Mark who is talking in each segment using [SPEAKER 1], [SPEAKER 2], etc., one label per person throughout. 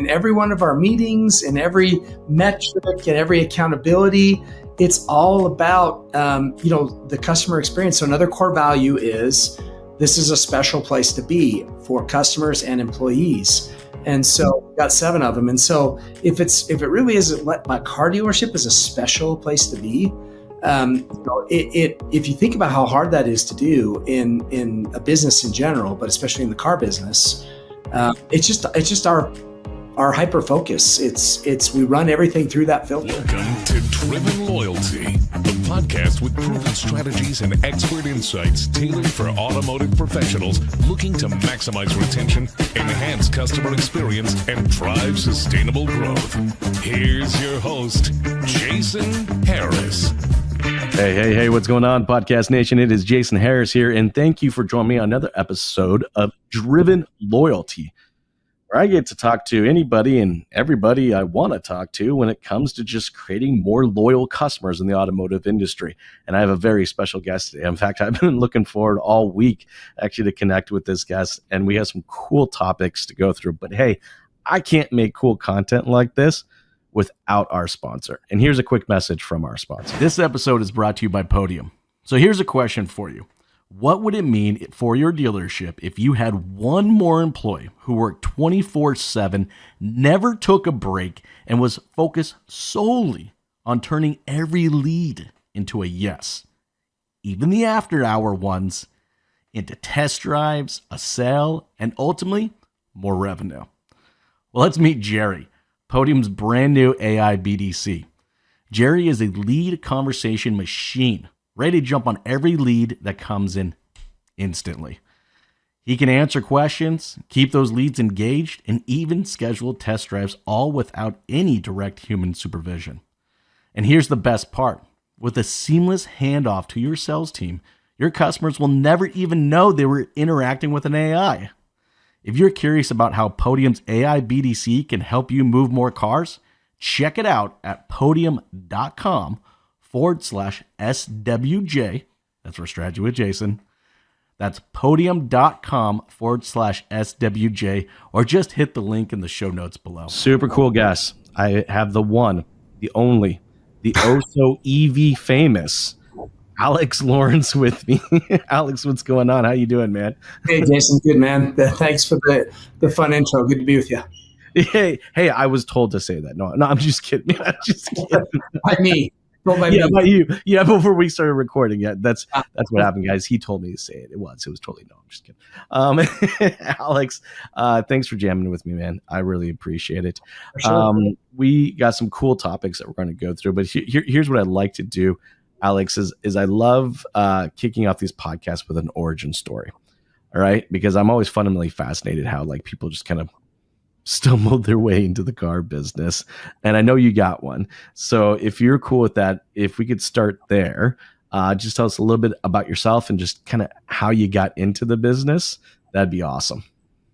[SPEAKER 1] in every one of our meetings, in every metric and every accountability, it's all about, the customer experience. So another core value is this is a special place to be for customers and employees. And so we've got 7 of them. And so if it really isn't my car dealership is a special place to be, if you think about how hard that is to do in a business in general, but especially in the car business, it's just our hyper focus. We run everything through that filter.
[SPEAKER 2] Welcome to Driven Loyalty, the podcast with proven strategies and expert insights tailored for automotive professionals looking to maximize retention, enhance customer experience, and drive sustainable growth. Here's your host, Jason Harris.
[SPEAKER 3] Hey, what's going on, Podcast Nation? It is Jason Harris here, and thank you for joining me on another episode of Driven Loyalty, where I get to talk to anybody and everybody I want to talk to when it comes to just creating more loyal customers in the automotive industry. And I have a very special guest today. In fact, I've been looking forward all week actually to connect with this guest, and we have some cool topics to go through. But hey, I can't make cool content like this without our sponsor. And here's a quick message from our sponsor. This episode is brought to you by Podium. So here's a question for you. What would it mean for your dealership if you had one more employee who worked 24/7, never took a break, and was focused solely on turning every lead into a yes, even the after-hour ones, into test drives, a sale, and ultimately more revenue? Well, let's meet Jerry, Podium's brand new AI BDC. Jerry is a lead conversation machine, ready to jump on every lead that comes in instantly. He can answer questions, keep those leads engaged, and even schedule test drives, all without any direct human supervision. And here's the best part. With a seamless handoff to your sales team, your customers will never even know they were interacting with an AI. If you're curious about how Podium's AI BDC can help you move more cars, check it out at podium.com/SWJ. That's for Strategy with Jason. That's podium.com/SWJ, or just hit the link in the show notes below. Super cool guys. I have the one, the only, the oh-so EV famous Alex Lawrence with me. Alex, what's going on? How you doing, man?
[SPEAKER 1] Hey, Jason. Good, man. Thanks for the fun intro. Good to be with you.
[SPEAKER 3] Hey, I was told to say that. No, I'm just kidding. I'm just kidding.
[SPEAKER 1] By me. By
[SPEAKER 3] yeah,
[SPEAKER 1] me.
[SPEAKER 3] by you. Yeah, before we started recording. Yeah, that's what happened, guys. He told me to say it. It was totally no. I'm just kidding. Alex, thanks for jamming with me, man. I really appreciate it.
[SPEAKER 1] Sure.
[SPEAKER 3] We got some cool topics that we're going to go through, but here's what I'd like to do, Alex, is I love kicking off these podcasts with an origin story. All right, because I'm always fundamentally fascinated how like people just kind of stumbled their way into the car business. And I know you got one. So if you're cool with that, if we could start there, just tell us a little bit about yourself and just kind of how you got into the business. That'd be awesome.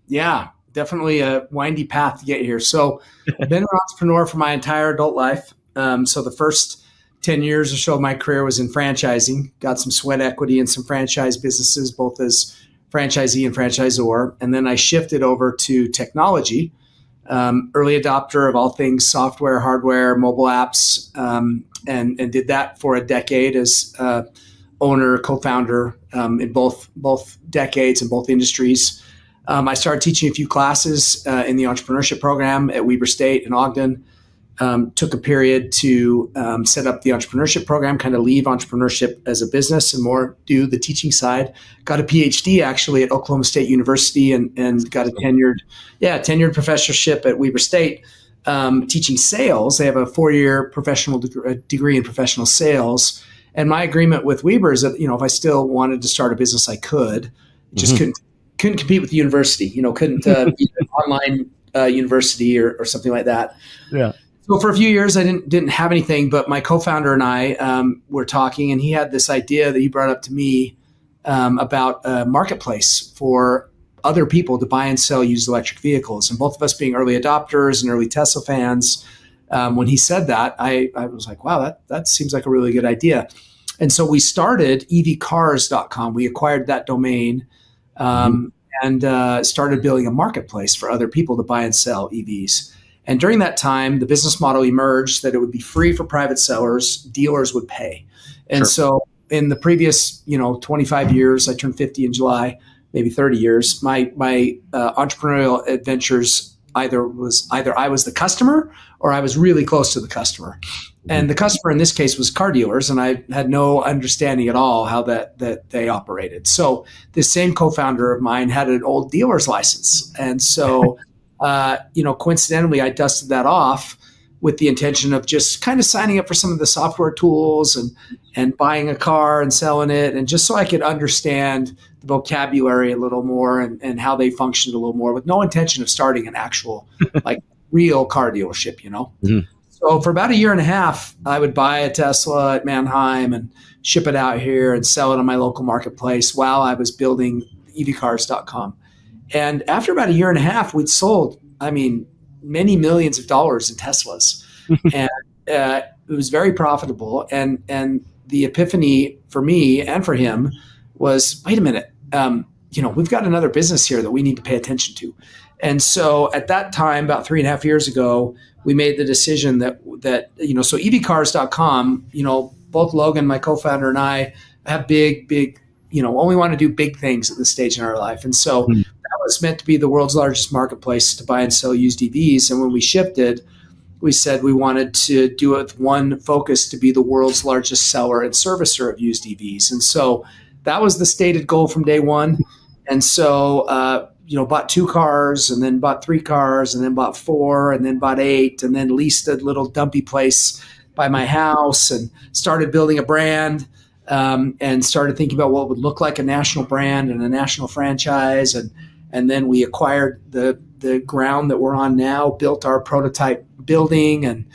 [SPEAKER 1] Yeah, definitely a windy path to get here. So I've been an entrepreneur for my entire adult life. So the first 10 years or so of my career was in franchising, got some sweat equity in some franchise businesses, both as franchisee and franchisor. And then I shifted over to technology. Early adopter of all things software, hardware, mobile apps, and did that for a decade as owner, co-founder in both decades in both industries. I started teaching a few classes in the entrepreneurship program at Weber State in Ogden. Took a period to set up the entrepreneurship program, kind of leave entrepreneurship as a business and more do the teaching side. Got a PhD actually at Oklahoma State University and got a tenured professorship at Weber State teaching sales. They have a 4-year professional degree in professional sales. And my agreement with Weber is that, if I still wanted to start a business, I could. Just couldn't compete with the university. Couldn't be an online university or something like that.
[SPEAKER 3] Yeah.
[SPEAKER 1] So for a few years, I didn't have anything, but my co-founder and I were talking, and he had this idea that he brought up to me about a marketplace for other people to buy and sell used electric vehicles. And both of us being early adopters and early Tesla fans, when he said that, I was like, wow, that seems like a really good idea. And so we started evcars.com. We acquired that domain and started building a marketplace for other people to buy and sell EVs. And during that time, the business model emerged that it would be free for private sellers, dealers would pay. And
[SPEAKER 3] Sure.
[SPEAKER 1] so in the previous, 25 years, I turned 50 in July, maybe 30 years, my entrepreneurial adventures either I was the customer or I was really close to the customer. And the customer in this case was car dealers, and I had no understanding at all how that they operated. So this same co-founder of mine had an old dealer's license. And so, coincidentally, I dusted that off with the intention of just kind of signing up for some of the software tools and buying a car and selling it, and just so I could understand the vocabulary a little more and how they functioned a little more, with no intention of starting an actual like real car dealership,
[SPEAKER 3] Mm-hmm.
[SPEAKER 1] So for about a year and a half, I would buy a Tesla at Manheim and ship it out here and sell it on my local marketplace while I was building evcars.com. And after about a year and a half, we'd sold, many millions of dollars in Teslas. And it was very profitable. And the epiphany for me and for him was, wait a minute, we've got another business here that we need to pay attention to. And so at that time, about 3.5 years ago, we made the decision that so evcars.com, both Logan, my co-founder, and I have big, only want to do big things at this stage in our life. And so that was meant to be the world's largest marketplace to buy and sell used EVs. And when we shifted, we said we wanted to do it with one focus, to be the world's largest seller and servicer of used EVs. And so that was the stated goal from day one. And so, bought 2 cars, and then bought 3 cars, and then bought 4, and then bought 8, and then leased a little dumpy place by my house, and started building a brand, and started thinking about what would look like a national brand and a national franchise. And then we acquired the ground that we're on now, built our prototype building, and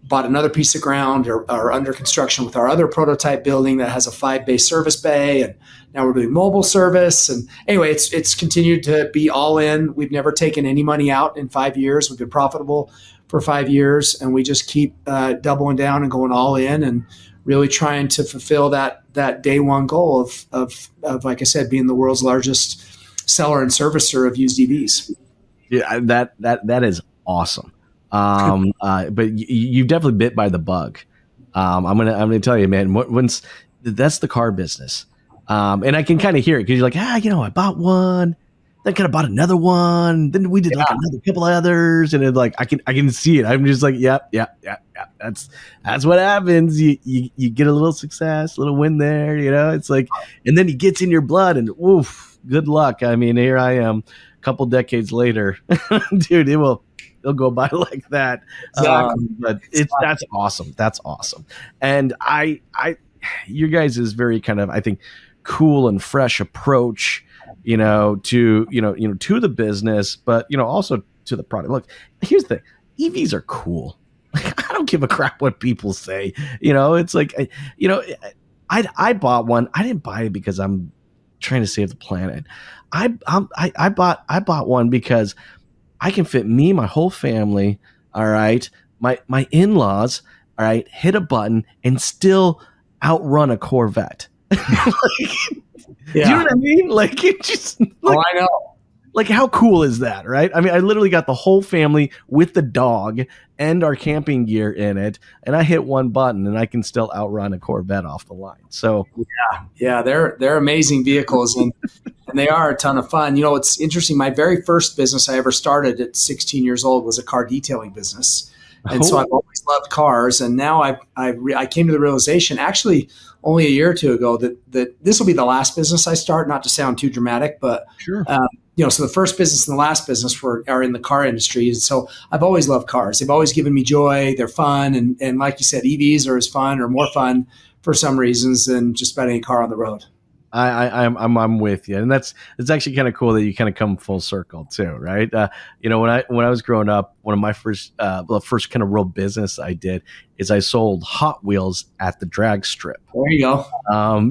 [SPEAKER 1] bought another piece of ground or under construction with our other prototype building that has a 5-bay service bay. And now we're doing mobile service. And anyway, it's continued to be all in. We've never taken any money out in 5 years. We've been profitable for 5 years, and we just keep doubling down and going all in and really trying to fulfill that day one goal of like I said, being the world's largest seller and servicer of used EVs.
[SPEAKER 3] Yeah, that is awesome. But you definitely bit by the bug. I'm gonna tell you, man. Once that's the car business, and I can kind of hear it because you're like, I bought one, then kind of bought another one, then we did like another couple others, and it like I can see it. I'm just like, yeah. That's what happens. You get a little success, a little win there, It's like, and then it gets in your blood, and oof, good luck. Here I am, a couple decades later, dude. It'll go by like that.
[SPEAKER 1] Exactly.
[SPEAKER 3] But that's awesome. That's awesome. And I your guys is very kind of, I think, cool and fresh approach, to the business, but also to the product. Look, here's the thing. EVs are cool. I don't give a crap what people say. It's like, I bought one. I didn't buy it because I'm trying to save the planet. I bought one because I can fit me, my whole family, all right, my in-laws, all right, hit a button and still outrun a Corvette. Do you know what I mean? Like, it just,
[SPEAKER 1] I know.
[SPEAKER 3] Like, how cool is that, right? I literally got the whole family with the dog and our camping gear in it, and I hit one button and I can still outrun a Corvette off the line. So
[SPEAKER 1] yeah, they're amazing vehicles, and they are a ton of fun. It's interesting. My very first business I ever started at 16 years old was a car detailing business, and so I've always loved cars. And now I came to the realization, actually, only a year or two ago, that this will be the last business I start. Not to sound too dramatic, but
[SPEAKER 3] sure.
[SPEAKER 1] So the first business and the last business are in the car industry. And so I've always loved cars. They've always given me joy. They're fun. And like you said, EVs are as fun or more fun for some reasons than just about any car on the road.
[SPEAKER 3] I'm with you, and it's actually kind of cool that you kind of come full circle too, right? When I was growing up, one of my first kind of real business I did is I sold Hot Wheels at the drag strip.
[SPEAKER 1] There you go.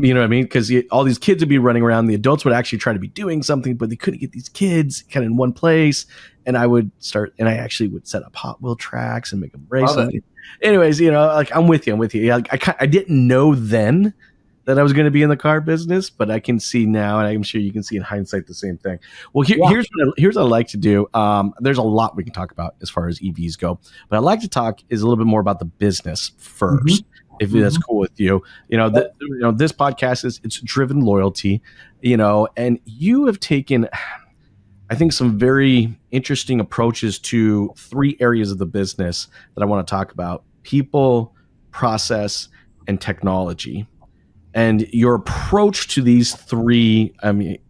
[SPEAKER 3] You know what I mean? Because all these kids would be running around. The adults would actually try to be doing something, but they couldn't get these kids kind of in one place. And I actually would set up Hot Wheel tracks and make them race. Anyways, like I'm with you. Like I didn't know then that I was going to be in the car business, but I can see now, and I'm sure you can see in hindsight the same thing. Well, here's what I like to do. There's a lot we can talk about as far as EVs go, but I'd like to talk is a little bit more about the business first, if that's cool with you. This podcast it's driven loyalty, and you have taken, I think, some very interesting approaches to 3 areas of the business that I want to talk about: people, process, and technology. And your approach to these 3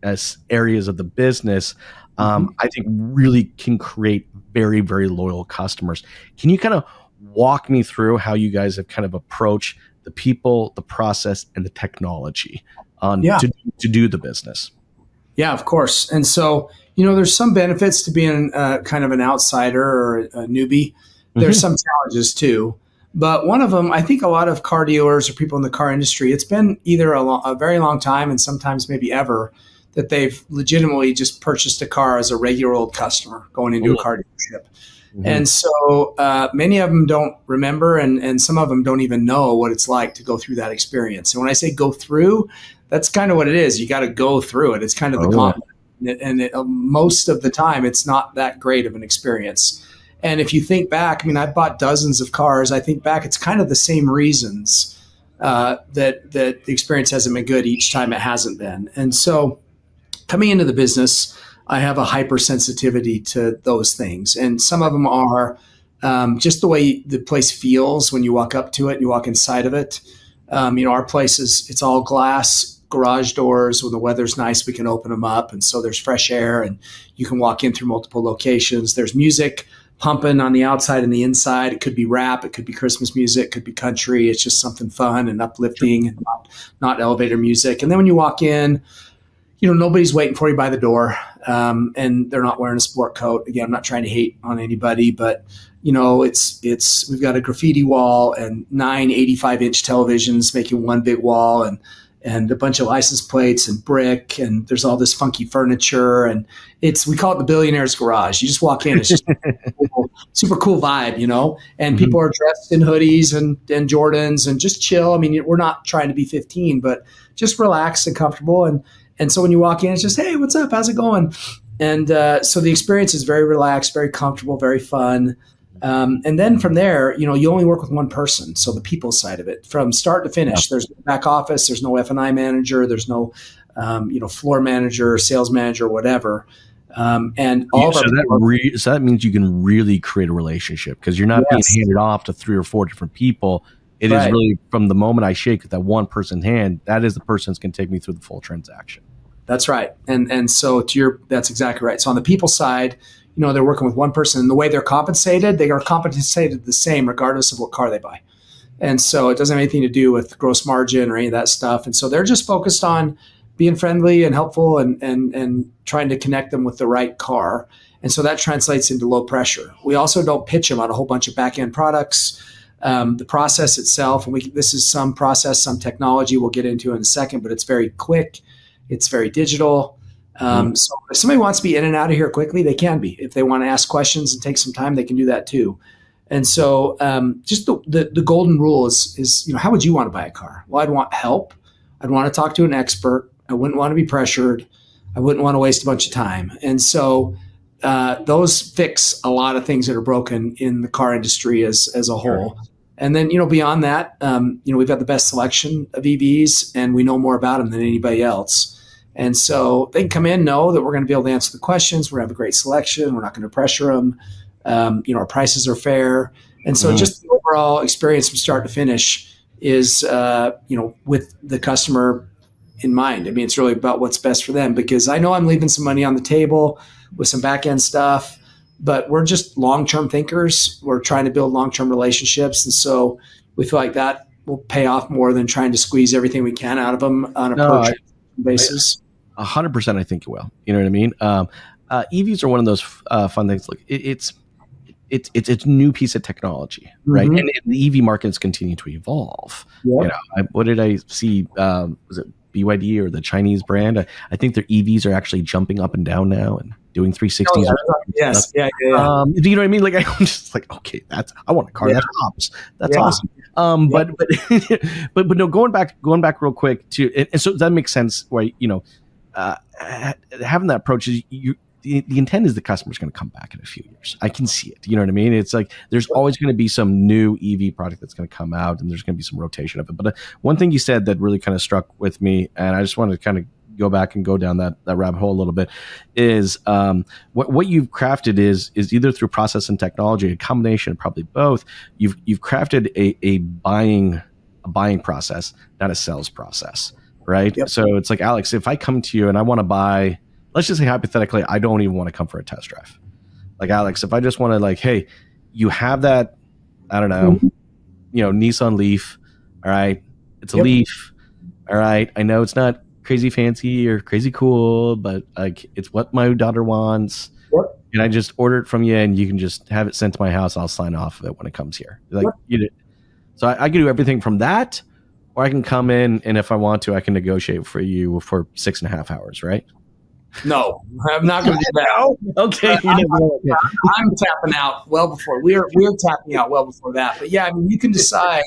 [SPEAKER 3] as areas of the business, I think really can create very, very loyal customers. Can you kind of walk me through how you guys have kind of approached the people, the process, and the technology to do the business?
[SPEAKER 1] Yeah, of course. And so, there's some benefits to being kind of an outsider or a newbie. There's some challenges too. But one of them, I think a lot of car dealers or people in the car industry, it's been either a very long time and sometimes maybe ever that they've legitimately just purchased a car as a regular old customer going into a car dealership. And so many of them don't remember, and some of them don't even know what it's like to go through that experience. And when I say go through, that's kind of what it is. You got to go through it. It's kind of the gauntlet. And most of the time, it's not that great of an experience. And if you think back, I bought dozens of cars. I think back, it's kind of the same reasons that the experience hasn't been good each time it hasn't been. And so coming into the business, I have a hypersensitivity to those things. And some of them are just the way the place feels when you walk up to it, you walk inside of it. Our place it's all glass garage doors. When the weather's nice, we can open them up. And so there's fresh air and you can walk in through multiple locations. There's music pumping on the outside and the inside. It could be rap, it could be Christmas music, it could be country. It's just something fun and uplifting and not elevator music. And then when you walk in, nobody's waiting for you by the door, and they're not wearing a sport coat. Again, I'm not trying to hate on anybody, but we've got a graffiti wall and 9 85-inch televisions making one big wall, and a bunch of license plates and brick, and there's all this funky furniture, and we call it the billionaire's garage. You just walk in, it's just super cool vibe, and people are dressed in hoodies and Jordans and just chill. We're not trying to be 15, but just relaxed and comfortable. And so when you walk in, it's just, hey, what's up? How's it going? And so the experience is very relaxed, very comfortable, very fun. And then from there, you only work with one person. So the people side of it, from start to finish, there's no back office, there's no F&I manager, there's no, floor manager, sales manager, whatever. And all of
[SPEAKER 3] so that means you can really create a relationship, because you're not being handed off to 3 or 4 different people. It is really, from the moment I shake that one person's hand, that is the person that's going to take me through the full transaction.
[SPEAKER 1] That's right. And so that's exactly right. So on the people side, they're working with one person, and the way they're compensated, they are compensated the same regardless of what car they buy. And so it doesn't have anything to do with gross margin or any of that stuff. And so they're just focused on being friendly and helpful and trying to connect them with the right car. And so that translates into low pressure. We also don't pitch them on a whole bunch of back-end products. The process itself, and this is some process, some technology we'll get into in a second, but it's very quick. It's very digital. So if somebody wants to be in and out of here quickly, they can be. If they want to ask questions and take some time, they can do that too. And so just the golden rule is, how would you want to buy a car? Well, I'd want help. I'd want to talk to an expert. I wouldn't want to be pressured. I wouldn't want to waste a bunch of time. And so those fix a lot of things that are broken in the car industry as a whole. And then, beyond that, we've got the best selection of EVs, and we know more about them than anybody else. And so they can come in, know that we're going to be able to answer the questions. We're going to have a great selection. We're not going to pressure them. Our prices are fair. And so just the overall experience from start to finish is, with the customer in mind. It's really about what's best for them, because I know I'm leaving some money on the table with some back end stuff, but we're just long-term thinkers. We're trying to build long-term relationships. And so we feel like that will pay off more than trying to squeeze everything we can out of them on a per basis.
[SPEAKER 3] 100%. I think it will. You know what I mean? EVs are one of those fun things. Like it's a new piece of technology, right? And the EV market is continuing to evolve. Yep. What did I see? Was it BYD or the Chinese brand. I think their EVs are actually jumping up and down now and doing 360s.
[SPEAKER 1] Yes. Yeah.
[SPEAKER 3] Do you know what I mean? Like, I'm just like, okay, I want a car. That's awesome. But no, going back real quick to, and so that makes sense. Why, having that approach is the intent is the customer's going to come back in a few years. I can see it. You know what I mean? It's like there's always going to be some new EV product that's going to come out, and there's going to be some rotation of it. But one thing you said that really kind of struck with me, and I just wanted to kind of go back and go down that rabbit hole a little bit, is what you've crafted is either through process and technology, a combination of probably both. You've crafted a buying process, not a sales process, right?
[SPEAKER 1] Yep.
[SPEAKER 3] So it's like, Alex, if I come to you and I want to buy, let's just say hypothetically, I don't even want to come for a test drive. Like, Alex, if I just want to, like, hey, you have that, I don't know, Nissan Leaf, all right? It's a Leaf, all right? I know it's not crazy fancy or crazy cool, but like it's what my daughter wants. Yep. And I just order it from you, and you can just have it sent to my house. I'll sign off of it when it comes here. Like, so I can do everything from that, or I can come in, and if I want to, I can negotiate for you for 6.5 hours, right?
[SPEAKER 1] No, I'm not going to do that.
[SPEAKER 3] Okay.
[SPEAKER 1] I'm tapping out well before we're tapping out well before that. But yeah, I mean, you can decide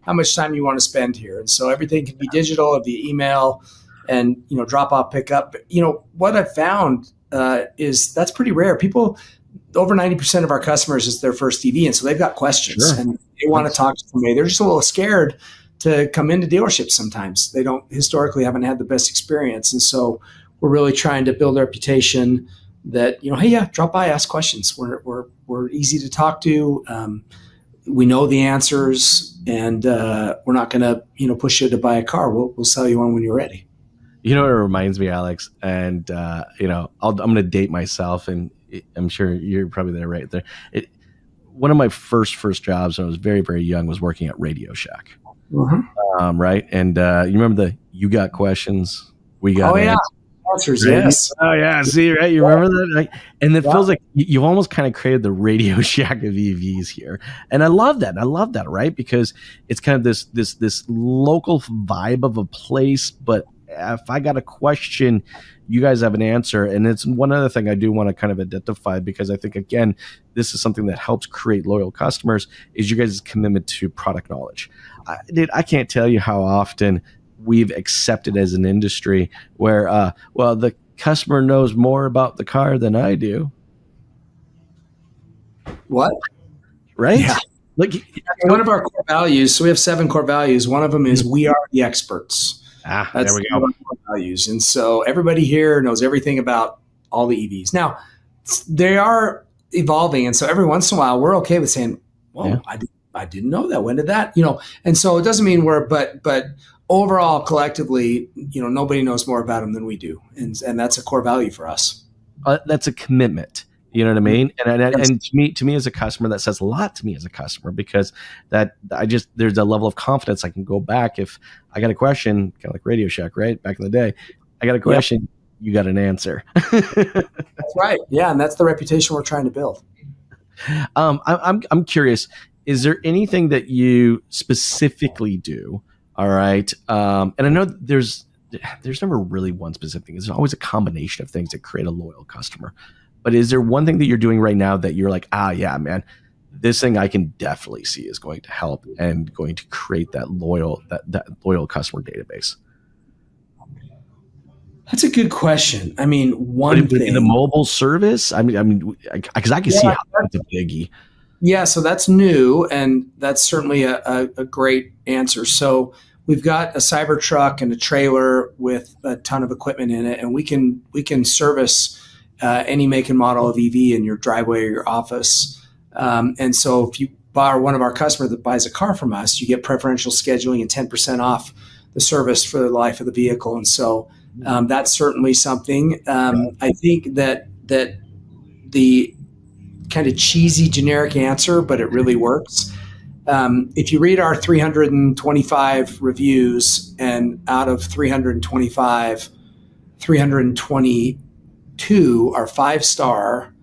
[SPEAKER 1] how much time you want to spend here, and so everything can be digital, via email, and drop off, pick up. What I've found is that's pretty rare. People, over 90% of our customers is their first EV, and so they've got questions and they want to talk to somebody. They're just a little scared to come into dealerships. Sometimes they haven't had the best experience, and so we're really trying to build a reputation that, hey, yeah, drop by, ask questions. We're easy to talk to. We know the answers, and we're not going to, push you to buy a car. We'll sell you one when you're ready.
[SPEAKER 3] You know what it reminds me, Alex? And, I'm going to date myself, and I'm sure you're probably there right there. One of my first jobs when I was very, very young was working at Radio Shack. Mm-hmm. Right. And you remember you got questions, we got
[SPEAKER 1] answers.
[SPEAKER 3] Right?
[SPEAKER 1] Yes.
[SPEAKER 3] Oh yeah. See, right. You remember that? Like, and it feels like you almost kind of created the Radio Shack of EVs here. And I love that. Right. Because it's kind of this local vibe of a place, but if I got a question, you guys have an answer. And it's one other thing I do want to kind of identify, because I think, again, this is something that helps create loyal customers, is you guys' commitment to product knowledge. I can't tell you how often we've accepted as an industry where, the customer knows more about the car than I do.
[SPEAKER 1] What?
[SPEAKER 3] Right?
[SPEAKER 1] Yeah.
[SPEAKER 3] Like,
[SPEAKER 1] one of our core values, so we have 7 core values. One of them is we are the experts. That's
[SPEAKER 3] there we go.
[SPEAKER 1] Values. And so everybody here knows everything about all the EVs. Now, they are evolving. And so every once in a while, we're okay with saying, well, I didn't know that. When did that? And so it doesn't mean but overall, collectively, nobody knows more about them than we do. And that's a core value for us.
[SPEAKER 3] That's a commitment. You know what I mean? And to me as a customer, that says a lot to me as a customer, because there's a level of confidence. I can go back if I got a question, kind of like Radio Shack, right? Back in the day, I got a question, you got an answer.
[SPEAKER 1] That's right. Yeah. And that's the reputation we're trying to build.
[SPEAKER 3] I'm curious, is there anything that you specifically do? All right. And I know there's never really one specific thing. There's always a combination of things that create a loyal customer. But is there one thing that you're doing right now that you're like, yeah, man, this thing I can definitely see is going to help and going to create that loyal customer database?
[SPEAKER 1] That's a good question. I mean, one thing,
[SPEAKER 3] the mobile service. I mean, because I can see how that's a biggie.
[SPEAKER 1] Yeah, so that's new, and that's certainly a great answer. So we've got a Cybertruck and a trailer with a ton of equipment in it, and we can service any make and model of EV in your driveway or your office. And so if you are one of our customers that buys a car from us, you get preferential scheduling and 10% off the service for the life of the vehicle. And so that's certainly something. I think that the kind of cheesy generic answer, but it really works. If you read our 325 reviews, and out of 325, 322 are 5-star,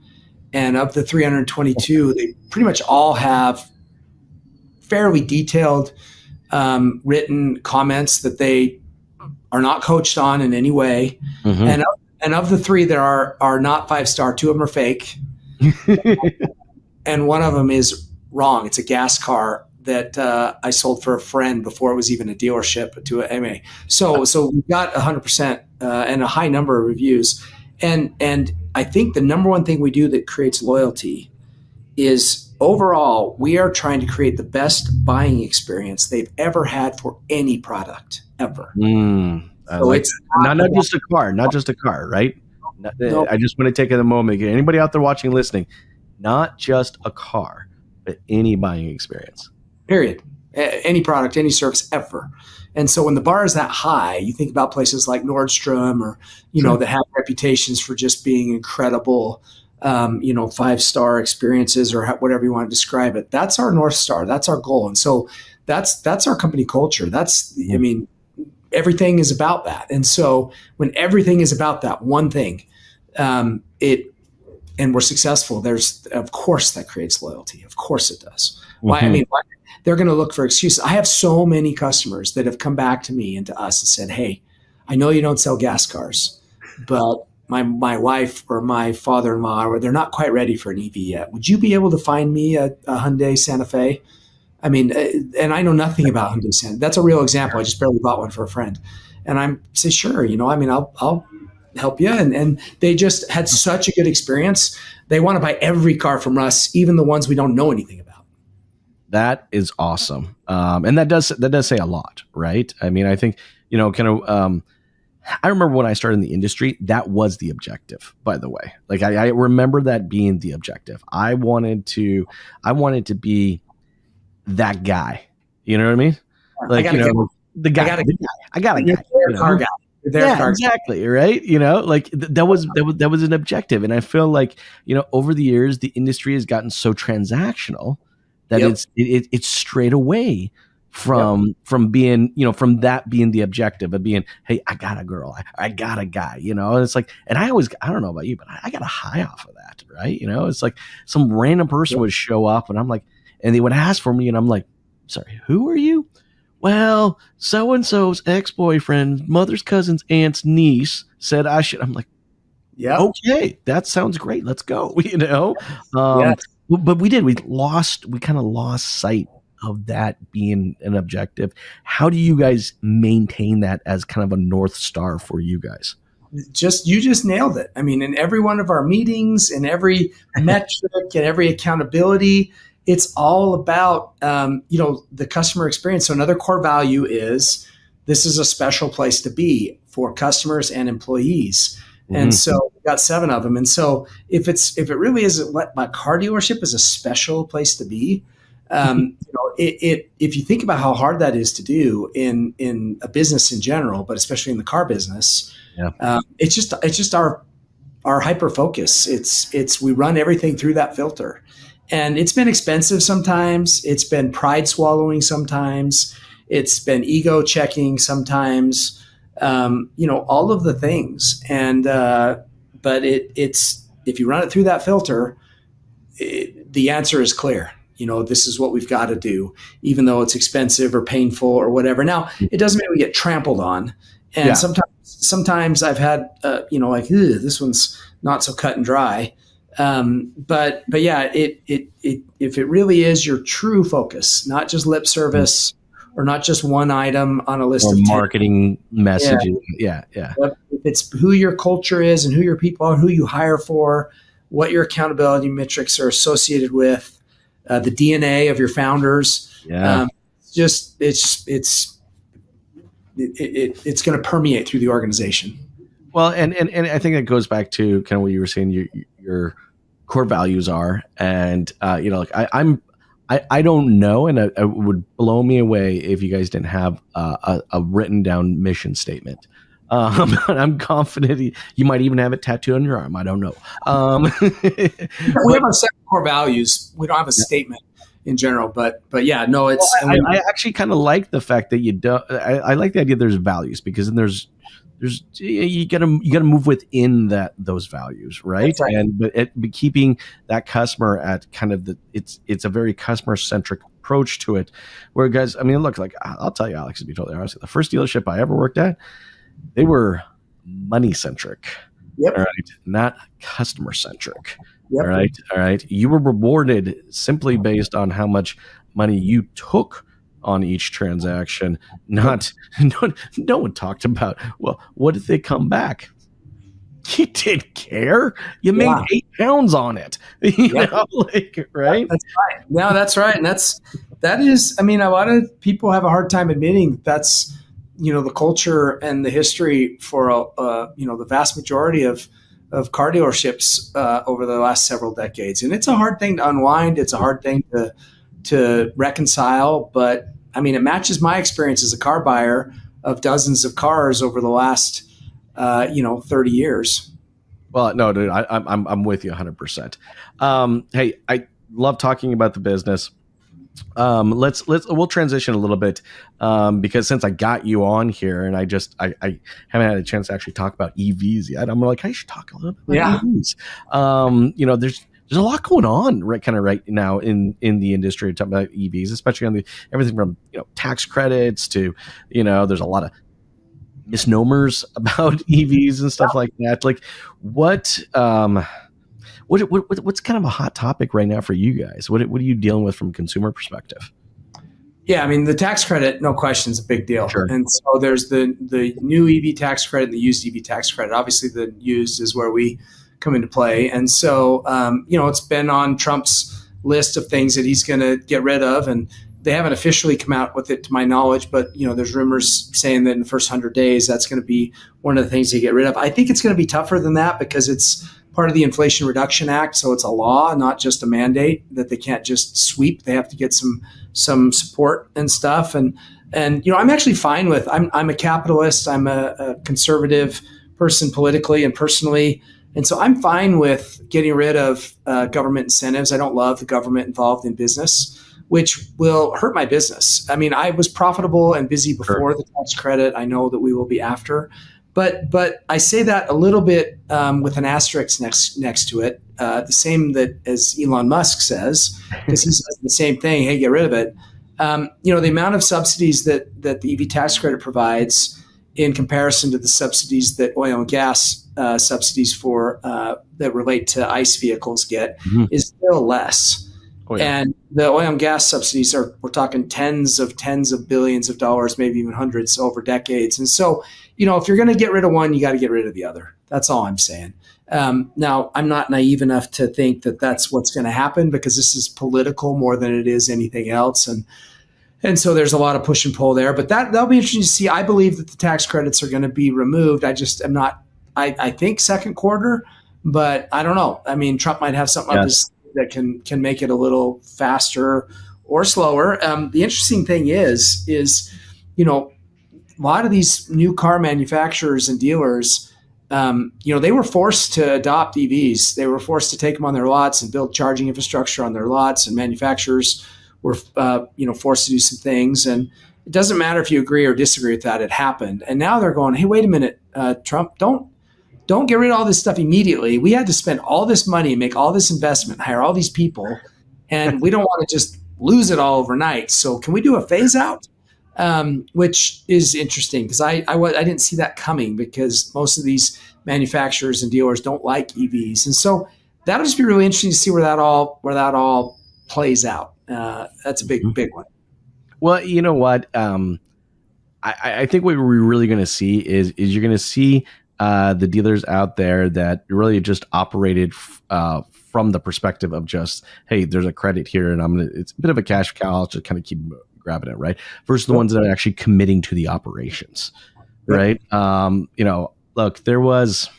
[SPEAKER 1] and of the 322, they pretty much all have fairly detailed written comments that they are not coached on in any way.
[SPEAKER 3] Mm-hmm.
[SPEAKER 1] And of the three that are not 5-star, two of them are fake. And one of them is wrong. It's a gas car that I sold for a friend before it was even a dealership to an MA. So we got 100% and a high number of reviews. And I think the number one thing we do that creates loyalty is overall, we are trying to create the best buying experience they've ever had for any product ever.
[SPEAKER 3] So it's not just a car, right?
[SPEAKER 1] Nope.
[SPEAKER 3] I just want to take a moment. Anybody out there watching, listening, not just a car, but any buying experience.
[SPEAKER 1] Period. Any product, any service ever. And so when the bar is that high, you think about places like Nordstrom or, that have reputations for just being incredible, 5-star experiences or whatever you want to describe it. That's our North Star. That's our goal. And so that's our company culture. Everything is about that. And so when everything is about that one thing, and we're successful, of course that creates loyalty. Of course it does.
[SPEAKER 3] Mm-hmm.
[SPEAKER 1] Why? They're going to look for excuses. I have so many customers that have come back to me and to us and said, hey, I know you don't sell gas cars, but my wife or my father-in-law, they're not quite ready for an EV yet. Would you be able to find me a Hyundai Santa Fe? I mean, and I know nothing about Hyundai Santa. That's a real example. I just barely bought one for a friend. And I say, sure, I'll help you. And they just had such a good experience. They want to buy every car from us, even the ones we don't know anything about.
[SPEAKER 3] That is awesome. And that does say a lot, right? I mean, I think, I remember when I started in the industry, that was the objective, by the way. Like I remember that being the objective. I wanted to be that guy. You know what I mean? Like, the guy. I got a guy.
[SPEAKER 1] Car guy.
[SPEAKER 3] Yeah, exactly. Right. That was an objective. And I feel like, over the years, the industry has gotten so transactional that it's straight away from being, from that being the objective of being, hey, I got a girl, I got a guy, and it's like, and I don't know about you, but I got a high off of that. Right. It's like some random person would show up and I'm like, and they would ask for me and I'm like, sorry, who are you? Well, so-and-so's ex-boyfriend, mother's cousin's aunt's niece said I should. I'm like, yeah, okay, that sounds great. Let's go. But we kind of lost sight of that being an objective. How do you guys maintain that as kind of a North Star for you guys?
[SPEAKER 1] You just nailed it. I mean, in every one of our meetings, in every metric, and every accountability, it's all about, the customer experience. So another core value is this is a special place to be for customers and employees. Mm-hmm. And so we've got 7 of them. And so if it really is what my car dealership is a special place to be, if you think about how hard that is to do in a business in general, but especially in the car business, it's just our hyper focus. We run everything through that filter. And it's been expensive sometimes. It's been pride swallowing sometimes. It's been ego checking sometimes. All of the things. And but it's if you run it through that filter, the answer is clear. This is what we've got to do, even though it's expensive or painful or whatever. Now, it doesn't mean we get trampled on. And sometimes I've had this one's not so cut and dry. But yeah, if it really is your true focus, not just lip service or not just one item on a list
[SPEAKER 3] or
[SPEAKER 1] of 10.
[SPEAKER 3] Marketing messages. Yeah.
[SPEAKER 1] If it's who your culture is and who your people are, who you hire for, what your accountability metrics are associated with, the DNA of your founders. Yeah. It's going to permeate through the organization.
[SPEAKER 3] Well, and I think that goes back to kind of what you were saying, your core values are, and I don't know, and it would blow me away if you guys didn't have a written down mission statement. I'm confident you might even have it tattooed on your arm. I don't know.
[SPEAKER 1] We have our 7 core values. We don't have a statement in general, but yeah, no, it's.
[SPEAKER 3] Well, I actually kind of like the fact that you don't. I like the idea there's values, because then there's you gotta move within those values, right?
[SPEAKER 1] Right.
[SPEAKER 3] But keeping that customer at kind of it's a very customer centric approach to it. Where guys, I mean, look, like I'll tell you, Alex, to be totally honest, the first dealership I ever worked at, they were money centric.
[SPEAKER 1] Yep.
[SPEAKER 3] All right. Not customer centric.
[SPEAKER 1] Yep.
[SPEAKER 3] All right. All right. You were rewarded simply based on how much money you took on each transaction. Not, no one talked about, well, what if they come back? You didn't care. You made 8 pounds on it. You know, like, right?
[SPEAKER 1] That's right. No, that's right. And that is, I mean, a lot of people have a hard time admitting that's, you know, the culture and the history for, you know, the vast majority of car dealerships over the last several decades. And it's a hard thing to unwind. It's a hard thing to reconcile. But I mean, it matches my experience as a car buyer of dozens of cars over the last, 30 years.
[SPEAKER 3] Well, no, dude, I'm with you 100%. Hey, I love talking about the business. We'll transition a little bit because since I got you on here and I haven't had a chance to actually talk about EVs yet. I'm like, I should talk a little bit about EVs. There's a lot going on right now in the industry talking about EVs, especially on everything from tax credits to there's a lot of misnomers about EVs and stuff like that. Like what's kind of a hot topic right now for you guys? What are you dealing with from a consumer perspective?
[SPEAKER 1] Yeah, I mean, the tax credit, no question, is a big deal.
[SPEAKER 3] Sure.
[SPEAKER 1] And so there's the new EV tax credit and the used EV tax credit. Obviously, the used is where we come into play. And so, it's been on Trump's list of things that he's going to get rid of. And they haven't officially come out with it to my knowledge, but there's rumors saying that in the first 100 days, that's going to be one of the things they get rid of. I think it's going to be tougher than that because it's part of the Inflation Reduction Act. So it's a law, not just a mandate that they can't just sweep. They have to get some support and stuff. And I'm actually fine with, I'm a capitalist. I'm a conservative person politically and personally. And so I'm fine with getting rid of government incentives. I don't love the government involved in business, which will hurt my business. I mean, I was profitable and busy before the tax credit. I know that we will be after. But I say that a little bit with an asterisk next to it, the same that as Elon Musk says, because he says the same thing. Hey, get rid of it. The amount of subsidies that the EV tax credit provides in comparison to the subsidies that oil and gas subsidies for that relate to ICE vehicles get is still less. Oh, yeah. And the oil and gas subsidies we're talking tens of billions of dollars, maybe even hundreds over decades. And so, if you're going to get rid of one, you got to get rid of the other. That's all I'm saying. Now, I'm not naive enough to think that that's what's going to happen because this is political more than it is anything else. And so there's a lot of push and pull there. But that'll be interesting to see. I believe that the tax credits are going to be removed. I just am not. I think second quarter, but I don't know. I mean, Trump might have something up his that can make it a little faster or slower. The interesting thing is a lot of these new car manufacturers and dealers, they were forced to adopt EVs. They were forced to take them on their lots and build charging infrastructure on their lots, and manufacturers were, forced to do some things. And it doesn't matter if you agree or disagree with that. It happened. And now they're going, hey, wait a minute, Trump, don't get rid of all this stuff immediately. We had to spend all this money, make all this investment, hire all these people, and we don't want to just lose it all overnight. So can we do a phase out? Which is interesting because I didn't see that coming because most of these manufacturers and dealers don't like EVs. And so that'll just be really interesting to see where that all plays out. That's a big one.
[SPEAKER 3] Well, you know what? I think what we're really going to see is you're going to see the dealers out there that really just operated from the perspective of just, hey, there's a credit here and it's a bit of a cash cow. I'll just kind of keep grabbing it, right? Versus the ones that are actually committing to the operations, right? Look, there was,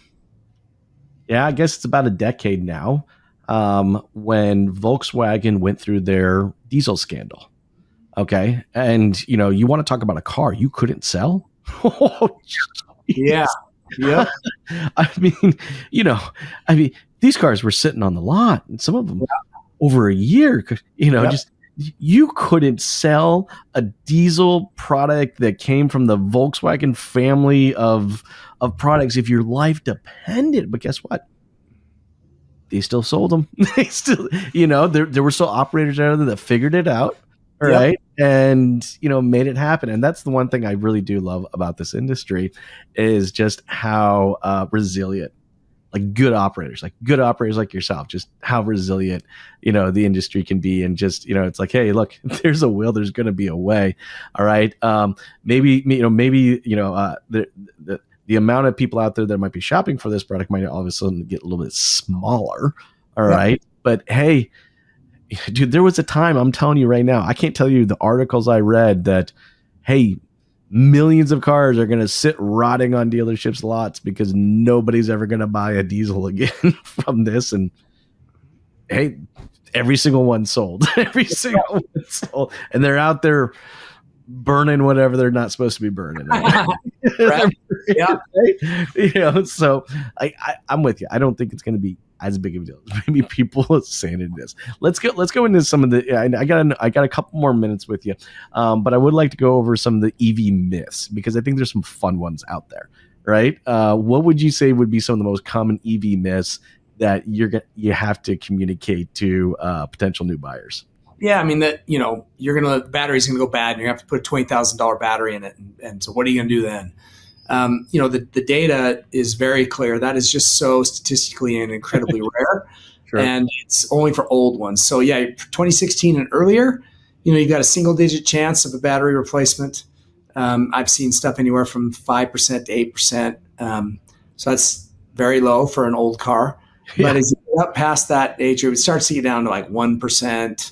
[SPEAKER 3] I guess it's about a decade now when Volkswagen went through their diesel scandal. Okay. And, you want to talk about a car you couldn't sell?
[SPEAKER 1] Yeah. Yeah.
[SPEAKER 3] I mean, these cars were sitting on the lot and some of them over a year, just you couldn't sell a diesel product that came from the Volkswagen family of products if your life depended. But guess what? They still sold them. They still, there were still operators out there that figured it out. Right. and made it happen. And that's the one thing I really do love about this industry is just how resilient, like good operators like yourself, just how resilient the industry can be. And just it's like, hey, look, if there's a will, there's going to be a way. All right. Maybe the amount of people out there that might be shopping for this product might all of a sudden get a little bit smaller. All right. But hey, dude, there was a time, I'm telling you right now, I can't tell you the articles I read that, hey, millions of cars are going to sit rotting on dealerships' lots because nobody's ever going to buy a diesel again from this. And hey, every single one sold. Every single one sold. And they're out there burning whatever they're not supposed to be burning.
[SPEAKER 1] Right. Yeah.
[SPEAKER 3] So I'm with you. I don't think it's going to be as big of a deal. Maybe people are saying it is. Let's go into some of the. I got a couple more minutes with you, but I would like to go over some of the EV myths because I think there's some fun ones out there. Right? What would you say would be some of the most common EV myths that you have to communicate to potential new buyers?
[SPEAKER 1] Yeah, I mean that the battery's gonna go bad, and you're gonna have to put a $20,000 battery in it, and so what are you gonna do then? The data is very clear. That is just so statistically and incredibly rare,
[SPEAKER 3] Sure.
[SPEAKER 1] And it's only for old ones. So yeah, 2016 and earlier, you got a single-digit chance of a battery replacement. I've seen stuff anywhere from 5% to 8%. So that's very low for an old car.
[SPEAKER 3] Yeah.
[SPEAKER 1] But as you get up past that age, it starts to get down to like 1%.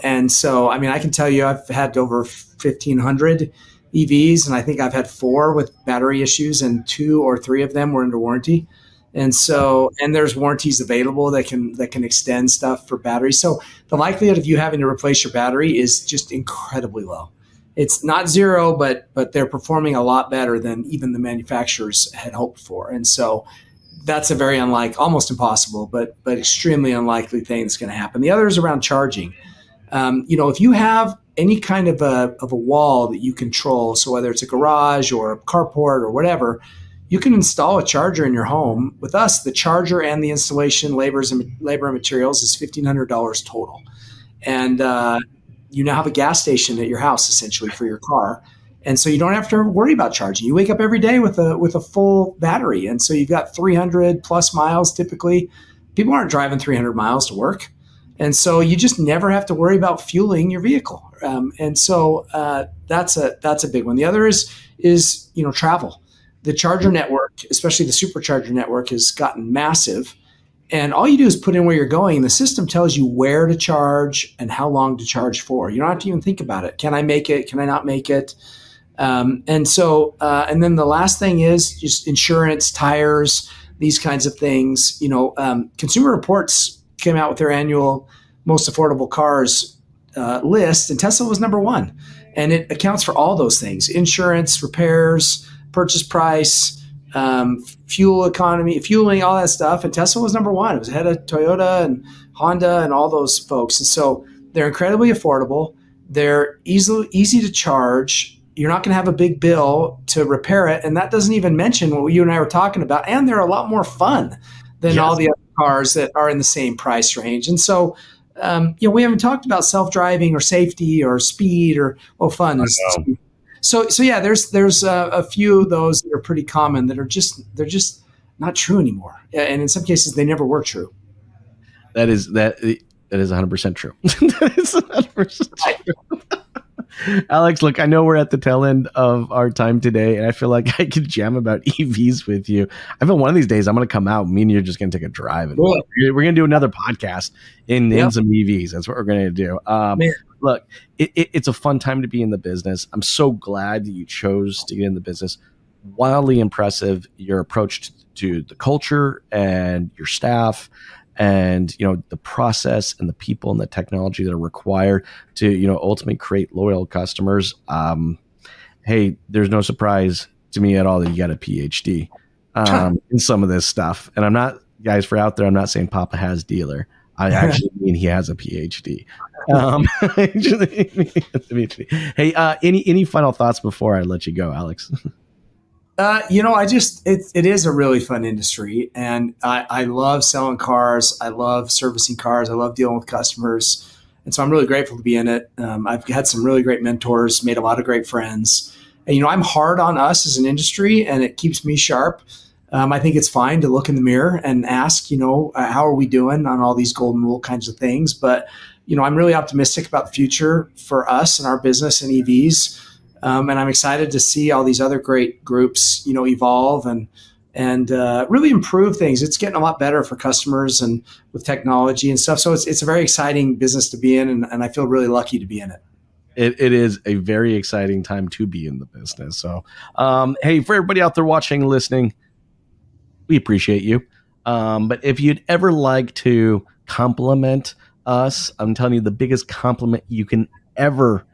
[SPEAKER 1] And so, I mean, I can tell you I've had over 1,500 EVs, and I think I've had 4 with battery issues, and 2 or 3 of them were under warranty. And so, and there's warranties available that can extend stuff for batteries. So the likelihood of you having to replace your battery is just incredibly low. It's not zero, but they're performing a lot better than even the manufacturers had hoped for. And so that's a very almost impossible, but extremely unlikely thing that's going to happen. The other is around charging. If you have any kind of a wall that you control, so whether it's a garage or a carport or whatever, you can install a charger in your home. With us, the charger and the installation labor and materials is $1,500 total. And you now have a gas station at your house essentially for your car. And so you don't have to worry about charging. You wake up every day with a full battery. And so you've got 300 plus miles typically. People aren't driving 300 miles to work. And so you just never have to worry about fueling your vehicle. And so that's a big one. The other is travel. The charger network, especially the supercharger network, has gotten massive. And all you do is put in where you're going. And the system tells you where to charge and how long to charge for. You don't have to even think about it. Can I make it? Can I not make it? And then the last thing is just insurance, tires, these kinds of things. Consumer Reports came out with their annual most affordable cars list, and Tesla was number 1. And it accounts for all those things: insurance, repairs, purchase price, fuel economy, fueling, all that stuff. And Tesla was number 1. It was ahead of Toyota and Honda and all those folks. And so they're incredibly affordable. They're easy to charge. You're not going to have a big bill to repair it. And that doesn't even mention what you and I were talking about. And they're a lot more fun than all the other cars that are in the same price range. And so, we haven't talked about self-driving or safety or speed or fun. So yeah, there's a few of those that are pretty common that they're just not true anymore. And in some cases, they never were true.
[SPEAKER 3] That is 100% true. That is 100% true. Alex, look, I know we're at the tail end of our time today, and I feel like I could jam about EVs with you. I feel one of these days I'm going to come out, me and you're just going to take a drive. And we're going to do another podcast in some EVs. That's what we're going to do. Look, it's a fun time to be in the business. I'm so glad that you chose to get in the business. Wildly impressive, your approach to the culture and your staff, and the process and the people and the technology that are required to ultimately create loyal customers. Hey, there's no surprise to me at all that you got a PhD in some of this stuff. And I'm not, guys, for out there, I'm not saying Papa has dealer. I actually mean he has a PhD. Hey, any final thoughts before I let you go, Alex?
[SPEAKER 1] It is a really fun industry, and I love selling cars. I love servicing cars. I love dealing with customers. And so I'm really grateful to be in it. I've had some really great mentors, made a lot of great friends. And, I'm hard on us as an industry, and it keeps me sharp. I think it's fine to look in the mirror and ask, how are we doing on all these golden rule kinds of things? But, I'm really optimistic about the future for us and our business and EVs. And I'm excited to see all these other great groups, evolve and really improve things. It's getting a lot better for customers and with technology and stuff. So it's a very exciting business to be in, and I feel really lucky to be in it.
[SPEAKER 3] It is a very exciting time to be in the business. So, hey, for everybody out there watching and listening, we appreciate you. But if you'd ever like to compliment us, I'm telling you, the biggest compliment you can ever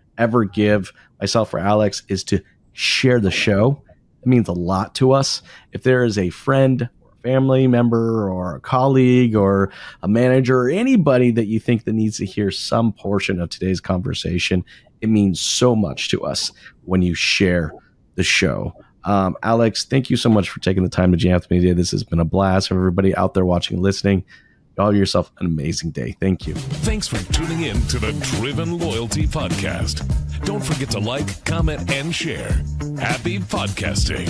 [SPEAKER 3] give myself or Alex is to share the show. It means a lot to us. If there is a friend, family member, or a colleague, or a manager, or anybody that you think that needs to hear some portion of today's conversation, it means so much to us when you share the show. Alex, thank you so much for taking the time to jam with me today. This has been a blast. For everybody out there watching and listening, you all have yourself an amazing day. Thank you.
[SPEAKER 2] Thanks for tuning in to the Driven Loyalty Podcast. Don't forget to like, comment, and share. Happy podcasting.